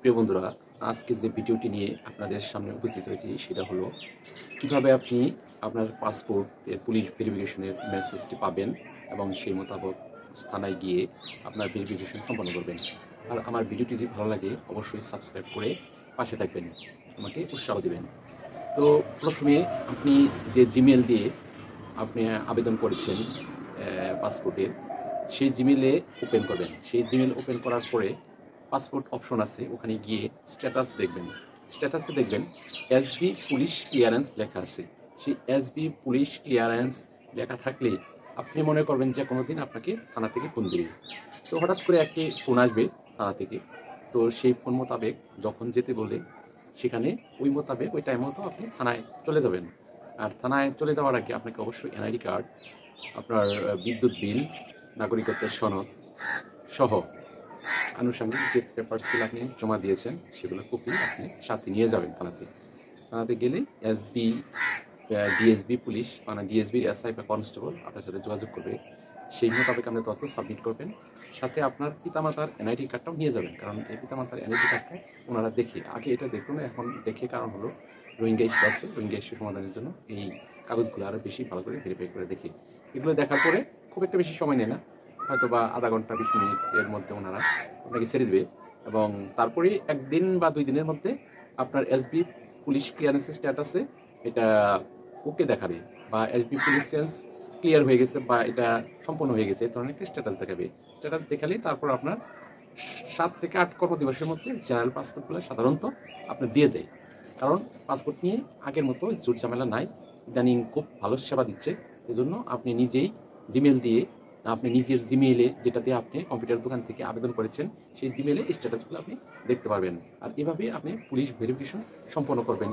প্রিয় বন্ধুরা, আজকে যে ভিডিওটি নিয়ে আপনাদের সামনে উপস্থিত হয়েছি সেটা হলো কিভাবে আপনি আপনার পাসপোর্টের পুলিশ ভেরিফিকেশনের মেসেজটি পাবেন এবং সেই মোতাবেক থানায় গিয়ে আপনার ভেরিফিকেশন সম্পন্ন করবেন। আর আমার ভিডিওটি যদি ভালো লাগে অবশ্যই সাবস্ক্রাইব করে পাশে থাকবেন, আমাকে উৎসাহ দিবেন। তো প্রথমে আপনি যে জিমেল দিয়ে আপনি আবেদন করেছেন পাসপোর্টের, সেই জিমেলে ওপেন করবেন। সেই জিমেল ওপেন করার পরে পাসপোর্ট অপশন আছে, ওখানে গিয়ে স্ট্যাটাস দেখবেন। স্ট্যাটাসে দেখবেন এসবি পুলিশ ক্লিয়ারেন্স লেখা আছে। সেই এসবি পুলিশ ক্লিয়ারেন্স লেখা থাকলে আপনি মনে করবেন যে কোনো দিন আপনাকে থানা থেকে ফোন দেবে। তো হঠাৎ করে একটি ফোন আসবে থানা থেকে। তো সেই ফোন মোতাবেক যখন যেতে বলে সেখানে ওই মোতাবেক ওই টাইম মতো আপনি থানায় চলে যাবেন। আর থানায় চলে যাওয়ার আগে আপনাকে অবশ্যই এনআইডি কার্ড, আপনার বিদ্যুৎ বিল, নাগরিকত্বের সনদ সহ আনুষঙ্গিক যে পেপারসগুলো আপনি জমা দিয়েছেন সেগুলো কপি আপনি সাথে নিয়ে যাবেন থানাতে। থানাতে গেলে এসবি ডিএসবি পুলিশ মানে ডিএসবির এসআই বা কনস্টেবল আপনার সাথে যোগাযোগ করবে। সেই মোতাবেক আপনি তথ্য সাবমিট করবেন। সাথে আপনার পিতামাতার এনআইডি কার্ডটাও নিয়ে যাবেন, কারণ এই পিতামাতার এনআইডি কার্ডটা ওনারা দেখে, আগে এটা দেখতো না, এখন দেখে। কারণ হলো রোহিঙ্গা ইস্যু আছে, রোহিঙ্গা ইস্যু সমাধানের জন্য এই কাগজগুলো আরও বেশি ভালো করে ভেরিফাই করে দেখে। এগুলো দেখার পরে খুব একটা বেশি সময় নেয় না, হয়তো বা আধা ঘন্টা 20 মিনিট এর মধ্যে ওনারা আপনাকে ছেড়ে দেবে। এবং তারপরে 1 দিন বা 2 দিনের মধ্যে আপনার এসবি পুলিশ ক্লিয়ারেন্সের স্ট্যাটাসে এটা ওকে দেখাবে, বা এসবি পুলিশ ক্লিয়ারেন্স ক্লিয়ার হয়ে গেছে বা এটা সম্পন্ন হয়ে গেছে, এই ধরনের একটা স্ট্যাটাস দেখাবে। স্ট্যাটাস দেখালেই তারপর আপনার 7 থেকে 8 কর্মদিবসের মধ্যে জেনারেল পাসপোর্টগুলো সাধারণত আপনার দিয়ে দেয়। কারণ পাসপোর্ট নিয়ে আগের মতো জুট ঝামেলা নাই, ইদানিং খুব ভালো সেবা দিচ্ছে। এজন্য আপনি নিজেই জিমেল দিয়ে, আপনি নিজের জিমেইলে যেটাতে আপনি কম্পিউটার দোকান থেকে আবেদন করেছেন সেই জিমেইলে স্ট্যাটাসগুলো আপনি দেখতে পারবেন। আর এভাবে আপনি পুলিশ ভেরিফিকেশন সম্পন্ন করবেন।